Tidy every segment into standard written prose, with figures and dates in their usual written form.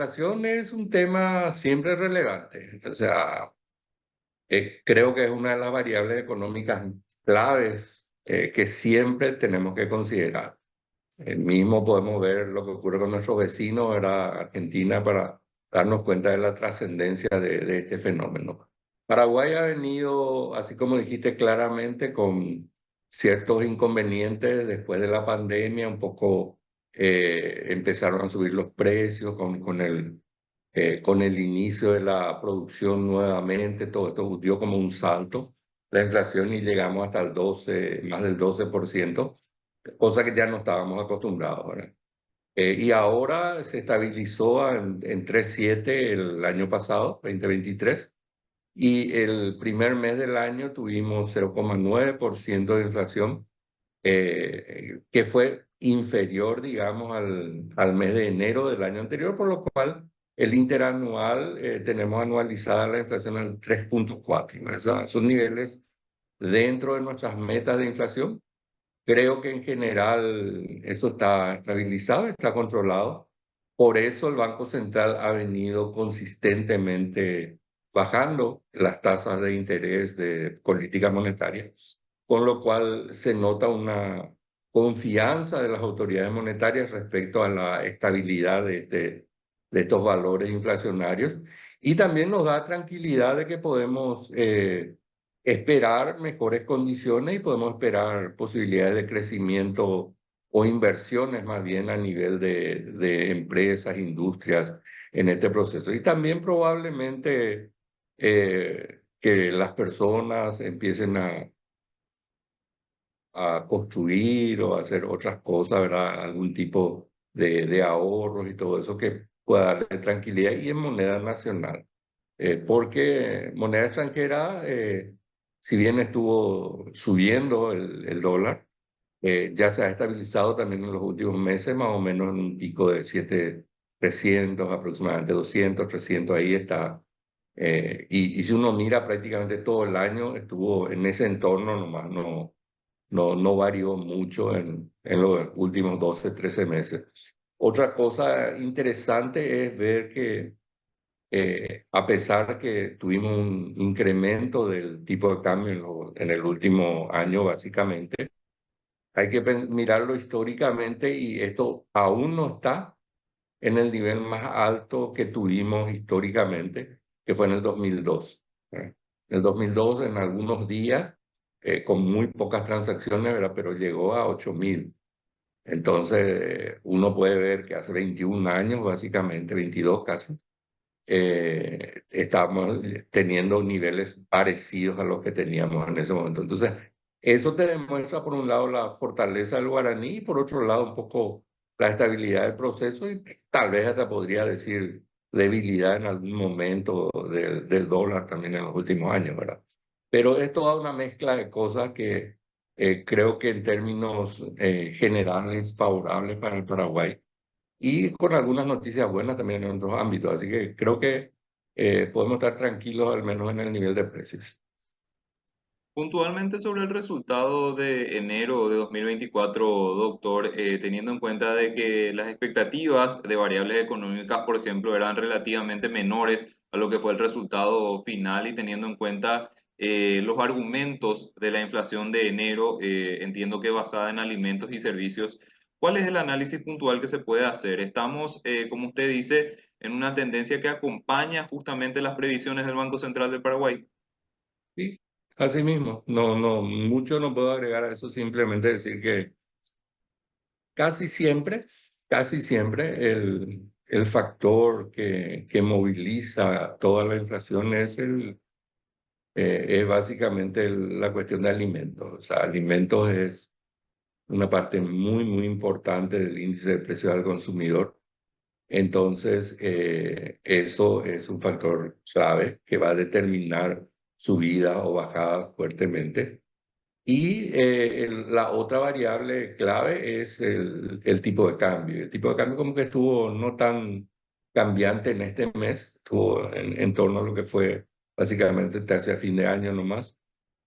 inflación es un tema siempre relevante. O sea, creo que es una de las variables económicas claves que siempre tenemos que considerar. Mismo podemos ver lo que ocurre con nuestros vecinos, era Argentina, para darnos cuenta de la trascendencia de este fenómeno. Paraguay ha venido, así como dijiste claramente, con ciertos inconvenientes después de la pandemia, un poco empezaron a subir los precios con el inicio de la producción nuevamente, todo esto dio como un salto, la inflación y llegamos hasta el 12, más del 12%, cosa que ya no estábamos acostumbrados, ¿verdad? Y ahora se estabilizó en 3,7 el año pasado, 2023, y el primer mes del año tuvimos 0,9% de inflación, que fue inferior, digamos, al mes de enero del año anterior, por lo cual el interanual tenemos anualizada la inflación al 3,4. Esos niveles dentro de nuestras metas de inflación. Creo que en general eso está estabilizado, está controlado. Por eso el Banco Central ha venido consistentemente bajando las tasas de interés de política monetaria, con lo cual se nota una confianza de las autoridades monetarias respecto a la estabilidad de estos valores inflacionarios, y también nos da tranquilidad de que podemos esperar mejores condiciones y podemos esperar posibilidades de crecimiento o inversiones más bien a nivel de empresas, industrias en este proceso. Y también probablemente que las personas empiecen a construir o a hacer otras cosas, ¿verdad? Algún tipo de ahorros y todo eso que pueda darle tranquilidad, y en moneda nacional. Porque moneda extranjera, si bien estuvo subiendo el dólar, ya se ha estabilizado también en los últimos meses, más o menos en un pico de 7,300, aproximadamente 200, 300, ahí está. Y si uno mira prácticamente todo el año, estuvo en ese entorno nomás, no varió mucho en los últimos 12, 13 meses. Otra cosa interesante es ver que a pesar que tuvimos un incremento del tipo de cambio en el último año, básicamente, hay que mirarlo históricamente, y esto aún no está en el nivel más alto que tuvimos históricamente, que fue en el 2002. ¿Eh? En el 2002, en algunos días, con muy pocas transacciones, ¿verdad? Pero llegó a 8.000. Entonces, uno puede ver que hace 21 años, básicamente, 22 casi, estamos teniendo niveles parecidos a los que teníamos en ese momento. Entonces, eso te demuestra, por un lado, la fortaleza del guaraní, y por otro lado, un poco la estabilidad del proceso, y tal vez hasta podría decir debilidad en algún momento del dólar también en los últimos años, ¿verdad? Pero es toda una mezcla de cosas que creo que en términos generales favorables para el Paraguay, y con algunas noticias buenas también en otros ámbitos. Así que creo que podemos estar tranquilos al menos en el nivel de precios. Puntualmente sobre el resultado de enero de 2024, doctor, teniendo en cuenta de que las expectativas de variables económicas, por ejemplo, eran relativamente menores a lo que fue el resultado final, y teniendo en cuenta los argumentos de la inflación de enero, entiendo que basada en alimentos y servicios, ¿cuál es el análisis puntual que se puede hacer? Estamos, como usted dice, en una tendencia que acompaña justamente las previsiones del Banco Central del Paraguay. Sí, así mismo. Mucho no puedo agregar a eso, simplemente decir que casi siempre, casi siempre el factor que moviliza toda la inflación es básicamente la cuestión de alimentos. O sea, alimentos es una parte muy, muy importante del índice de precios al consumidor. Entonces, eso es un factor clave que va a determinar subida o bajada fuertemente. Y la otra variable clave es el tipo de cambio. El tipo de cambio como que estuvo no tan cambiante en este mes, estuvo en torno a lo que fue básicamente hacia fin de año nomás.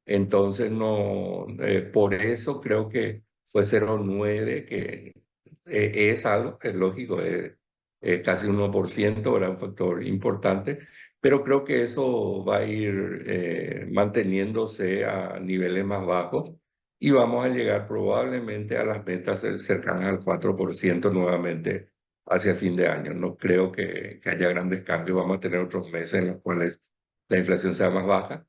Entonces, no, por eso creo que fue 0,9, que es algo que es lógico, casi 1%, era un factor importante, pero creo que eso va a ir manteniéndose a niveles más bajos y vamos a llegar probablemente a las metas cercanas al 4% nuevamente hacia fin de año. No creo que haya grandes cambios. Vamos a tener otros meses en los cuales la inflación sea más baja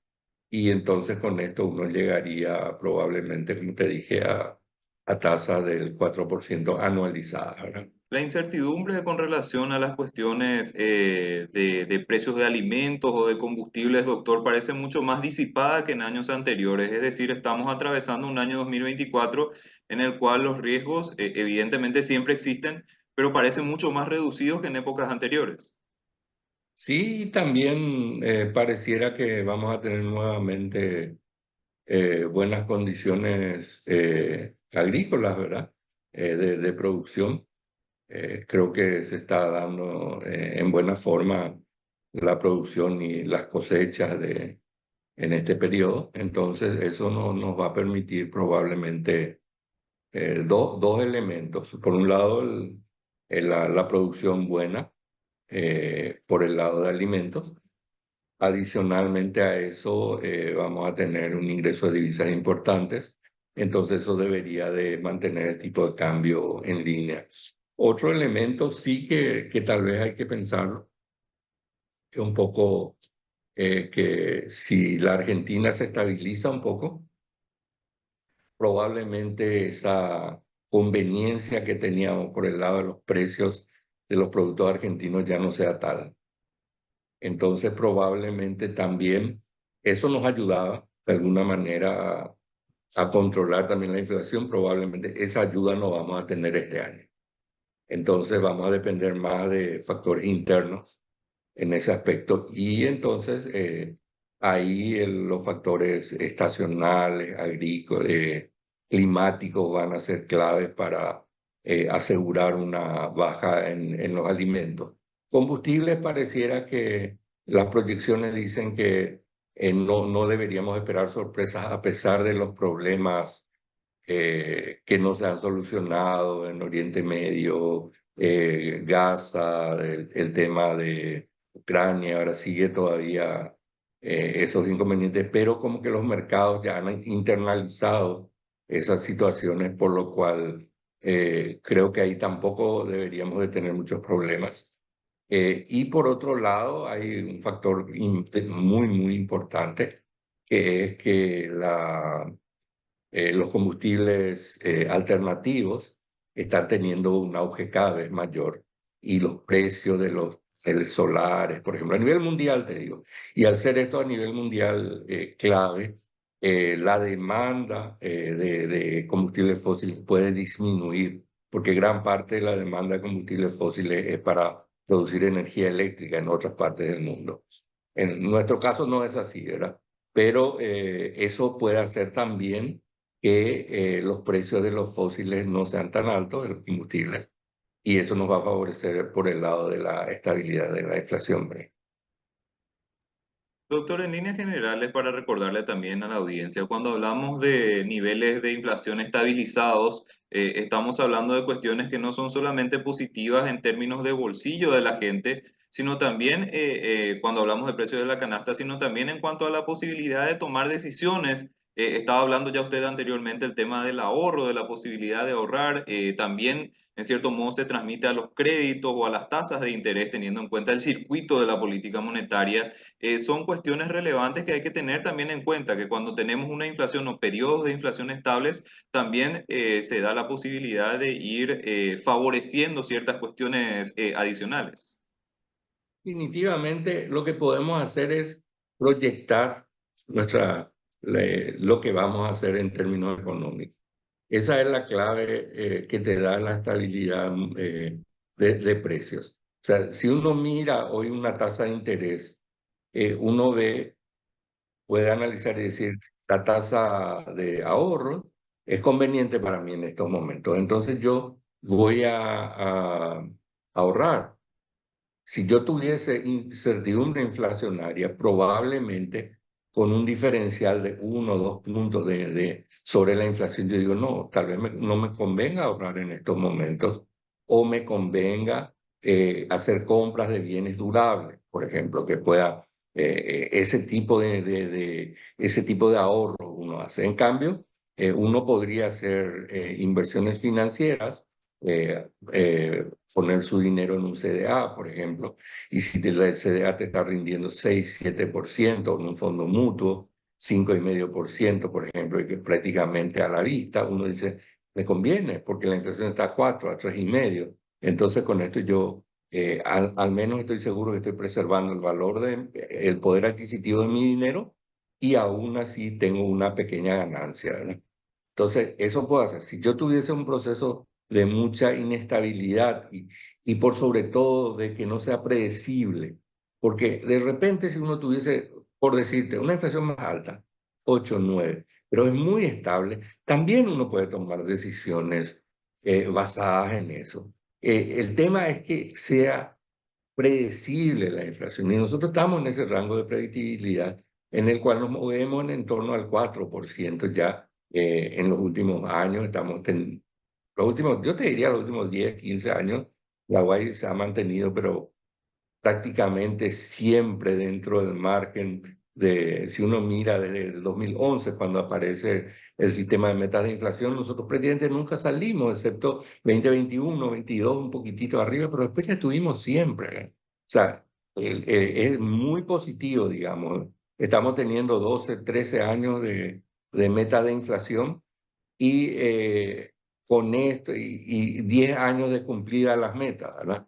y entonces con esto uno llegaría probablemente, como te dije, a tasa del 4% anualizada, ¿verdad? La incertidumbre con relación a las cuestiones de precios de alimentos o de combustibles, doctor, parece mucho más disipada que en años anteriores. Es decir, estamos atravesando un año 2024 en el cual los riesgos evidentemente siempre existen, pero parecen mucho más reducidos que en épocas anteriores. Sí, y también pareciera que vamos a tener nuevamente buenas condiciones agrícolas, ¿verdad? De producción. Creo que se está dando en buena forma la producción y las cosechas en este periodo. Entonces, eso nos va a permitir probablemente dos elementos. Por un lado, la producción buena por el lado de alimentos. Adicionalmente a eso, vamos a tener un ingreso de divisas importantes, entonces eso debería de mantener el tipo de cambio en línea. Otro elemento sí que tal vez hay que pensarlo, que un poco que si la Argentina se estabiliza un poco, probablemente esa conveniencia que teníamos por el lado de los precios de los productos argentinos ya no sea tal. Entonces, probablemente también eso nos ayudaba de alguna manera a controlar también la inflación. Probablemente esa ayuda no vamos a tener este año. Entonces, vamos a depender más de factores internos en ese aspecto. Y entonces, ahí los factores estacionales, agrícolas, climáticos van a ser claves para asegurar una baja en los alimentos. Combustibles pareciera que las proyecciones dicen que no deberíamos esperar sorpresas a pesar de los problemas que no se han solucionado en Oriente Medio, Gaza, el tema de Ucrania, ahora sigue todavía esos inconvenientes, pero como que los mercados ya han internalizado esas situaciones, por lo cual creo que ahí tampoco deberíamos de tener muchos problemas. Y por otro lado, hay un factor muy importante, que es que los combustibles alternativos están teniendo un auge cada vez mayor y los precios de los solares, por ejemplo, a nivel mundial, te digo, y al ser esto a nivel mundial clave, la demanda de combustibles fósiles puede disminuir, porque gran parte de la demanda de combustibles fósiles es para producir energía eléctrica en otras partes del mundo. En nuestro caso no es así, ¿verdad? Pero eso puede hacer también que los precios de los fósiles no sean tan altos, de los combustibles, y eso nos va a favorecer por el lado de la estabilidad de la inflación. ¿Ve? Doctor, en líneas generales, para recordarle también a la audiencia, cuando hablamos de niveles de inflación estabilizados, estamos hablando de cuestiones que no son solamente positivas en términos de bolsillo de la gente, sino también cuando hablamos de precios de la canasta, sino también en cuanto a la posibilidad de tomar decisiones. Estaba hablando ya usted anteriormente el tema del ahorro, de la posibilidad de ahorrar, también en cierto modo se transmite a los créditos o a las tasas de interés, teniendo en cuenta el circuito de la política monetaria. Son cuestiones relevantes que hay que tener también en cuenta, que cuando tenemos una inflación o periodos de inflación estables, también se da la posibilidad de ir favoreciendo ciertas cuestiones adicionales. Definitivamente lo que podemos hacer es proyectar lo que vamos a hacer en términos económicos. Esa es la clave que te da la estabilidad de precios. O sea, si uno mira hoy una tasa de interés, uno puede analizar y decir, la tasa de ahorro es conveniente para mí en estos momentos. Entonces yo voy a ahorrar. Si yo tuviese incertidumbre inflacionaria, probablemente con un diferencial de 1 o 2 puntos sobre la inflación, yo digo, no, tal vez no me convenga ahorrar en estos momentos o me convenga hacer compras de bienes durables, por ejemplo, que pueda ese tipo de ahorro uno hace. En cambio, uno podría hacer inversiones financieras, poner su dinero en un CDA, por ejemplo, y si el CDA te está rindiendo 6, 7% en un fondo mutuo, 5,5%, por ejemplo, y que prácticamente a la vista, uno dice, me conviene, porque la inflación está a 4, a 3,5. Entonces, con esto yo al menos estoy seguro que estoy preservando el valor el poder adquisitivo de mi dinero y aún así tengo una pequeña ganancia, ¿verdad? Entonces, eso puedo hacer. Si yo tuviese un proceso de mucha inestabilidad y por sobre todo de que no sea predecible, porque de repente si uno tuviese, por decirte, una inflación más alta, 8, 9, pero es muy estable, también uno puede tomar decisiones basadas en eso. El tema es que sea predecible la inflación y nosotros estamos en ese rango de predictibilidad en el cual nos movemos en torno al 4% ya en los últimos años. Yo te diría los últimos 10, 15 años, la UAI se ha mantenido, pero prácticamente siempre dentro del margen si uno mira desde el 2011, cuando aparece el sistema de metas de inflación, nosotros prácticamente nunca salimos, excepto 2021, 22, un poquitito arriba, pero después ya estuvimos siempre. O sea, es muy positivo, digamos. Estamos teniendo 12, 13 años de meta de inflación y con esto, y 10 años de cumplida las metas, ¿verdad?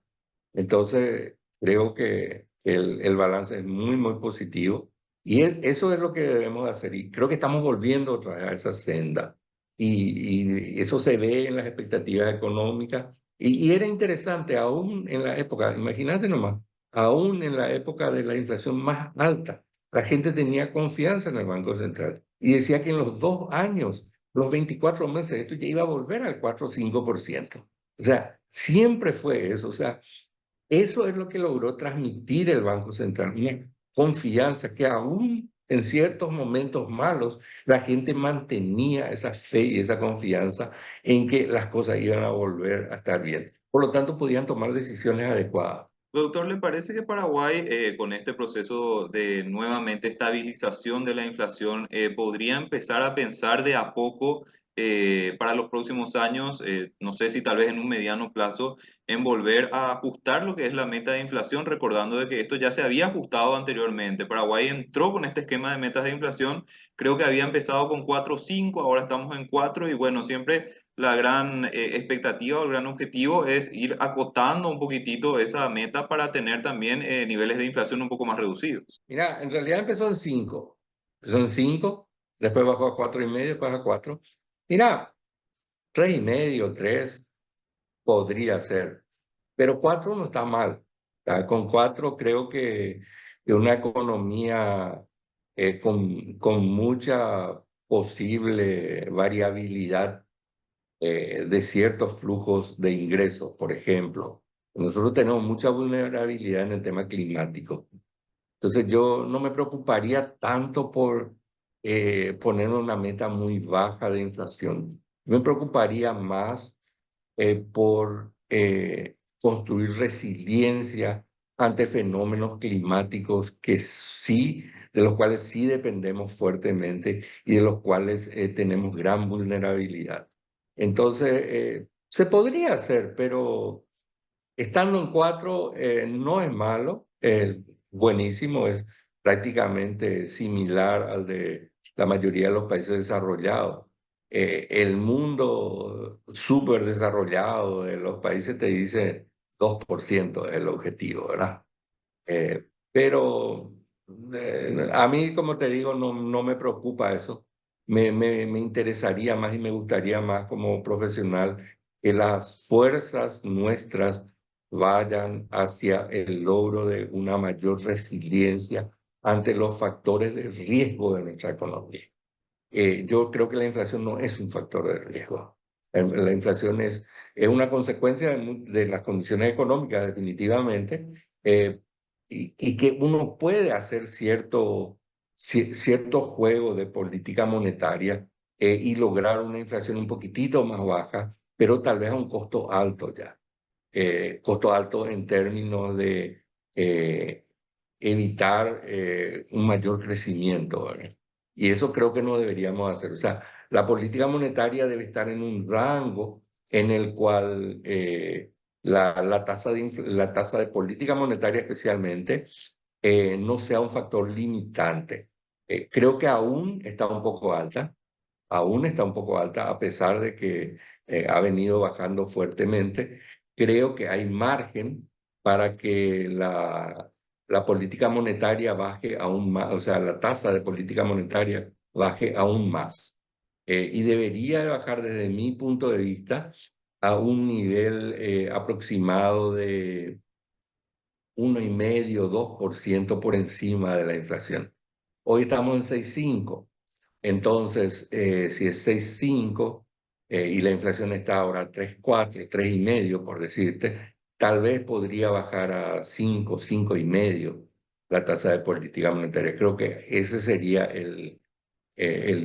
Entonces, creo que el balance es muy, muy positivo y eso es lo que debemos de hacer. Y creo que estamos volviendo otra vez a esa senda y eso se ve en las expectativas económicas. Y era interesante, aún en la época, imagínate nomás, aún en la época de la inflación más alta, la gente tenía confianza en el Banco Central y decía que en los 2 años, los 24 meses, esto ya iba a volver al 4 o 5%. O sea, siempre fue eso. O sea, eso es lo que logró transmitir el Banco Central, una confianza que aún en ciertos momentos malos la gente mantenía esa fe y esa confianza en que las cosas iban a volver a estar bien. Por lo tanto, podían tomar decisiones adecuadas. Doctor, ¿le parece que Paraguay, con este proceso de nuevamente estabilización de la inflación, podría empezar a pensar de a poco para los próximos años, no sé si tal vez en un mediano plazo, en volver a ajustar lo que es la meta de inflación, recordando de que esto ya se había ajustado anteriormente? Paraguay entró con este esquema de metas de inflación, creo que había empezado con 4,5, ahora estamos en 4 y bueno, siempre la gran expectativa o el gran objetivo es ir acotando un poquitito esa meta para tener también niveles de inflación un poco más reducidos. Mira, en realidad empezó en 5. Empezó en 5, después bajó a 4,5, después a 4. Mira, 3,5, 3 podría ser, pero 4 no está mal. Con 4 creo que una economía con mucha posible variabilidad de ciertos flujos de ingresos, por ejemplo. Nosotros tenemos mucha vulnerabilidad en el tema climático. Entonces yo no me preocuparía tanto por poner una meta muy baja de inflación. Me preocuparía más por construir resiliencia ante fenómenos climáticos de los cuales sí dependemos fuertemente y de los cuales tenemos gran vulnerabilidad. Entonces, se podría hacer, pero estando en 4 no es malo, es buenísimo, es prácticamente similar al de la mayoría de los países desarrollados. El mundo súper desarrollado de los países te dice 2% es el objetivo, ¿verdad? Pero a mí, como te digo, no me preocupa eso. Me interesaría más y me gustaría más como profesional que las fuerzas nuestras vayan hacia el logro de una mayor resiliencia ante los factores de riesgo de nuestra economía. Yo creo que la inflación no es un factor de riesgo. La inflación es una consecuencia de las condiciones económicas, definitivamente, y que uno puede hacer cierto juego de política monetaria y lograr una inflación un poquitito más baja, pero tal vez a un costo alto ya. costo alto en términos de evitar un mayor crecimiento, ¿verdad? Y eso creo que no deberíamos hacer. O sea, la política monetaria debe estar en un rango en el cual la tasa de política monetaria especialmente no sea un factor limitante. Creo que aún está un poco alta, a pesar de que ha venido bajando fuertemente. Creo que hay margen para que la política monetaria baje aún más, o sea, la tasa de política monetaria baje aún más. Y debería de bajar desde mi punto de vista a un nivel aproximado de 1,5, 2% por encima de la inflación. Hoy estamos en 6,5. Entonces, si es 6,5 y la inflación está ahora a 3,4, 3,5, por decirte, tal vez podría bajar a 5, 5,5 la tasa de política monetaria. Creo que ese sería el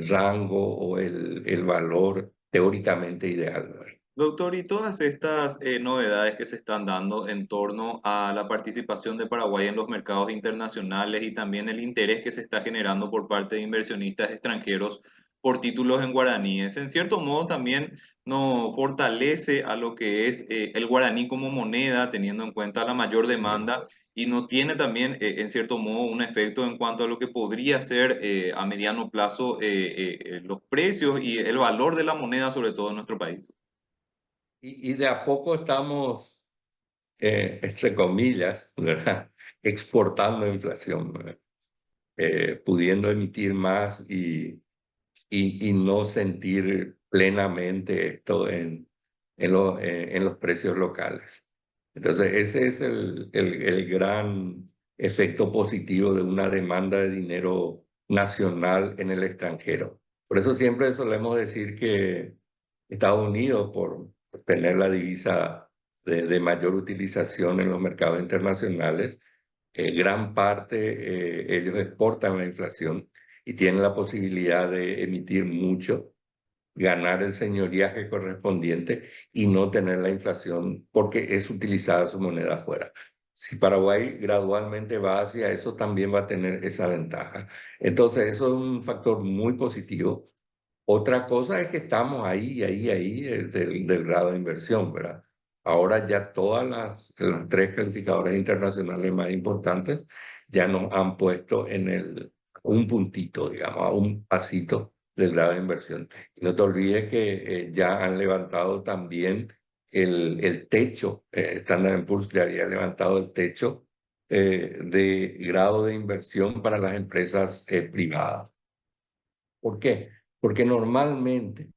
rango o el valor teóricamente ideal, ¿no? Doctor, y todas estas novedades que se están dando en torno a la participación de Paraguay en los mercados internacionales y también el interés que se está generando por parte de inversionistas extranjeros por títulos en guaraníes, en cierto modo también nos fortalece a lo que es el guaraní como moneda, teniendo en cuenta la mayor demanda, y no tiene también, en cierto modo, un efecto en cuanto a lo que podría ser a mediano plazo los precios y el valor de la moneda, sobre todo en nuestro país. Y de a poco estamos, entre comillas, ¿verdad? Exportando inflación, ¿verdad? Pudiendo emitir más y no sentir plenamente esto en los precios locales. Entonces, ese es el gran efecto positivo de una demanda de dinero nacional en el extranjero. Por eso siempre solemos decir que Estados Unidos, por tener la divisa de mayor utilización en los mercados internacionales, gran parte ellos exportan la inflación y tienen la posibilidad de emitir mucho, ganar el señoriaje correspondiente y no tener la inflación porque es utilizada su moneda afuera. Si Paraguay gradualmente va hacia eso, también va a tener esa ventaja. Entonces, eso es un factor muy positivo. Otra cosa es que estamos ahí, del grado de inversión, ¿verdad? Ahora ya todas las tres calificadoras internacionales más importantes ya nos han puesto un puntito, digamos, a un pasito del grado de inversión. Y no te olvides que ya han levantado también el techo, Standard Poor's ya había levantado el techo de grado de inversión para las empresas privadas. ¿Por qué? Porque normalmente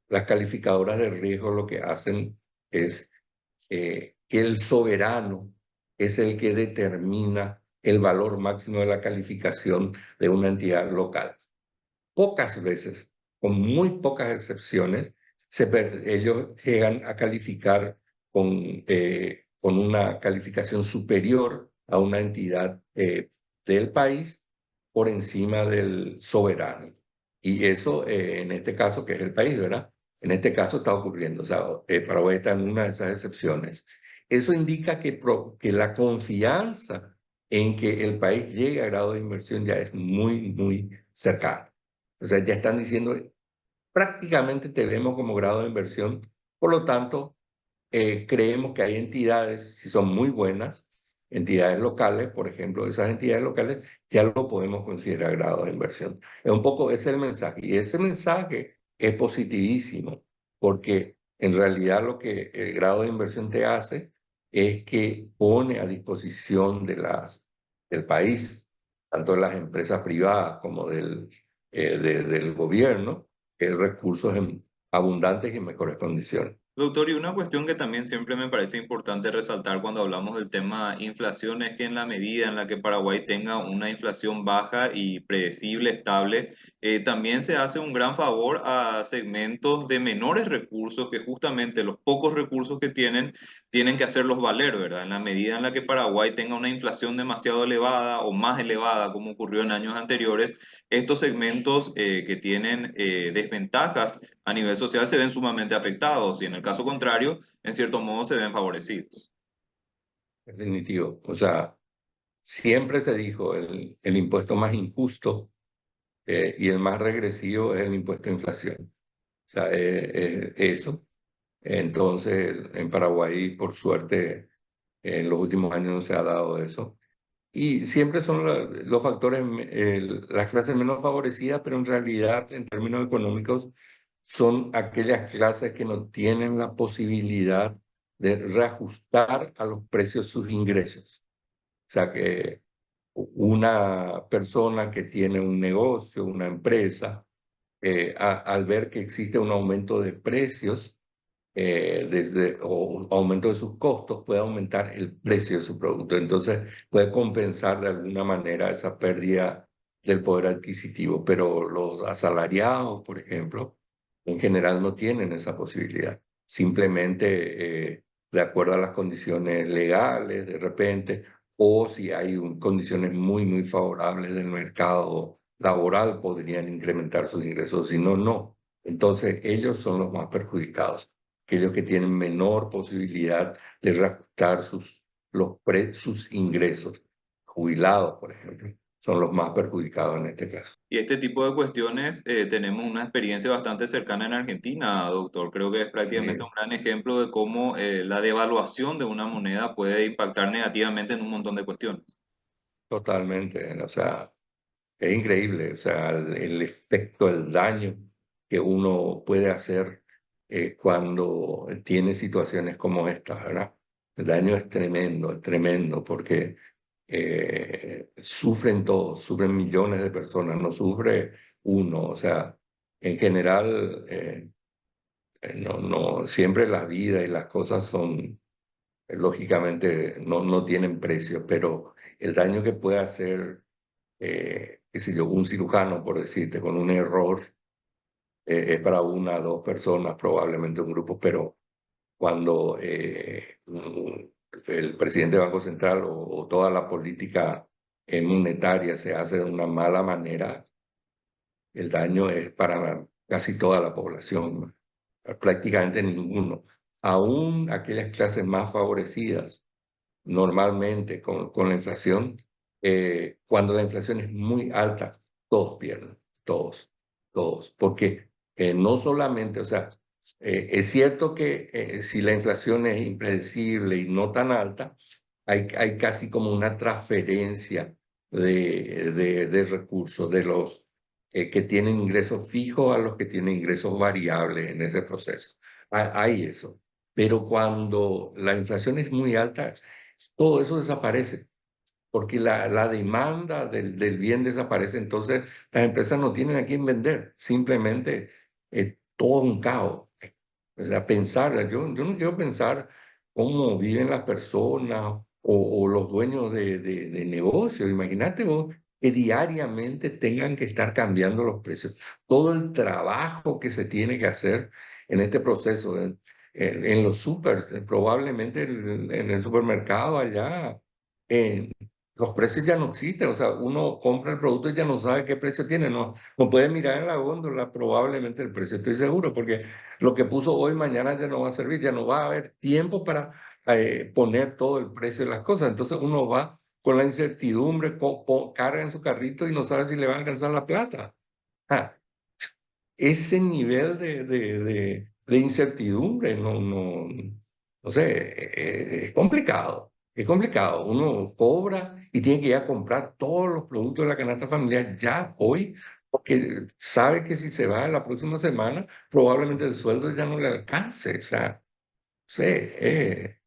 las calificadoras de riesgo lo que hacen es que el soberano es el que determina el valor máximo de la calificación de una entidad local. Pocas veces, con muy pocas excepciones, ellos llegan a calificar con una calificación superior a una entidad del país por encima del soberano. Y eso, en este caso, que es el país, ¿verdad? En este caso está ocurriendo. O sea, Paraguay está en una de esas excepciones. Eso indica que la confianza en que el país llegue a grado de inversión ya es muy, muy cercana. O sea, ya están diciendo, prácticamente te vemos como grado de inversión, por lo tanto, creemos que hay entidades, si son muy buenas, entidades locales, por ejemplo, esas entidades locales ya lo podemos considerar grado de inversión. Es un poco ese el mensaje, y ese mensaje es positivísimo, porque en realidad lo que el grado de inversión te hace es que pone a disposición del país, tanto de las empresas privadas como del gobierno, recursos abundantes y en mejores condiciones. Doctor, y una cuestión que también siempre me parece importante resaltar cuando hablamos del tema inflación es que en la medida en la que Paraguay tenga una inflación baja y predecible, estable, también se hace un gran favor a segmentos de menores recursos que justamente los pocos recursos que tienen que hacerlos valer, ¿verdad? En la medida en la que Paraguay tenga una inflación demasiado elevada o más elevada, como ocurrió en años anteriores, estos segmentos que tienen desventajas a nivel social se ven sumamente afectados y en el caso contrario, en cierto modo, se ven favorecidos. definitivo. O sea, siempre se dijo el impuesto más injusto y el más regresivo es el impuesto de inflación. O sea, eso. Entonces, en Paraguay, por suerte, en los últimos años no se ha dado eso. Y siempre son los factores, las clases menos favorecidas, pero en realidad, en términos económicos, son aquellas clases que no tienen la posibilidad de reajustar a los precios sus ingresos. O sea que una persona que tiene un negocio, una empresa, al ver que existe un aumento de precios, o aumento de sus costos, puede aumentar el precio de su producto. Entonces puede compensar de alguna manera esa pérdida del poder adquisitivo. Pero los asalariados, por ejemplo, en general no tienen esa posibilidad. Simplemente de acuerdo a las condiciones legales, de repente, o si hay condiciones muy, muy favorables del mercado laboral, podrían incrementar sus ingresos. Si no, no. Entonces ellos son los más perjudicados, aquellos que tienen menor posibilidad de reajustar sus ingresos. Jubilados, por ejemplo, son los más perjudicados en este caso. Y este tipo de cuestiones tenemos una experiencia bastante cercana en Argentina, doctor. Creo que es prácticamente un Sí, gran ejemplo de cómo la devaluación de una moneda puede impactar negativamente en un montón de cuestiones. totalmente. O sea, es increíble, o sea, el efecto, el daño que uno puede hacer cuando tiene situaciones como esta, ¿verdad? El daño es tremendo, porque sufren todos, sufren millones de personas, no sufre uno, o sea, en general, no, siempre la vida y las cosas son, lógicamente, no tienen precio, pero el daño que puede hacer qué sé yo, un cirujano, por decirte, con un error, es para una o dos personas, probablemente un grupo, pero cuando el presidente del Banco Central o toda la política monetaria se hace de una mala manera, el daño es para casi toda la población, prácticamente ninguno. Aún aquellas clases más favorecidas normalmente con la inflación, cuando la inflación es muy alta, todos pierden, todos, porque no solamente, o sea, es cierto que si la inflación es impredecible y no tan alta, hay casi como una transferencia de recursos de los que tienen ingresos fijos a los que tienen ingresos variables en ese proceso. Hay eso. Pero cuando la inflación es muy alta, todo eso desaparece, porque la demanda del bien desaparece. Entonces las empresas no tienen a quién vender, simplemente todo un caos. O sea, yo no quiero pensar cómo viven las personas o los dueños de negocios. Imagínate vos que diariamente tengan que estar cambiando los precios. Todo el trabajo que se tiene que hacer en este proceso, en los super, probablemente en el supermercado allá, eh, los precios ya no existen. O sea, uno compra el producto y ya no sabe qué precio tiene. No puede mirar en la góndola probablemente el precio, estoy seguro, porque lo que puso hoy, mañana ya no va a servir, ya no va a haber tiempo para poner todo el precio de las cosas. Entonces uno va con la incertidumbre, carga en su carrito y no sabe si le va a alcanzar la plata. Ah, ese nivel de incertidumbre, no sé, es complicado, es complicado. Uno cobra y tiene que ir a comprar todos los productos de la canasta familiar ya hoy, porque sabe que si se va la próxima semana, probablemente el sueldo ya no le alcance. O sea, no sé,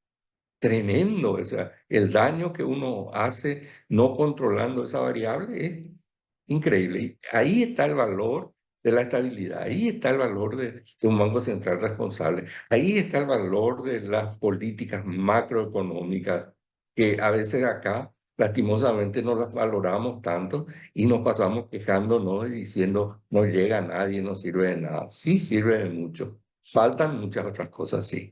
tremendo. O sea, el daño que uno hace no controlando esa variable es increíble. Y ahí está el valor de la estabilidad, ahí está el valor de un Banco Central responsable, ahí está el valor de las políticas macroeconómicas que a veces acá lastimosamente no las valoramos tanto y nos pasamos quejándonos y diciendo no llega a nadie, no sirve de nada. Sí sirve de mucho. Faltan muchas otras cosas, sí.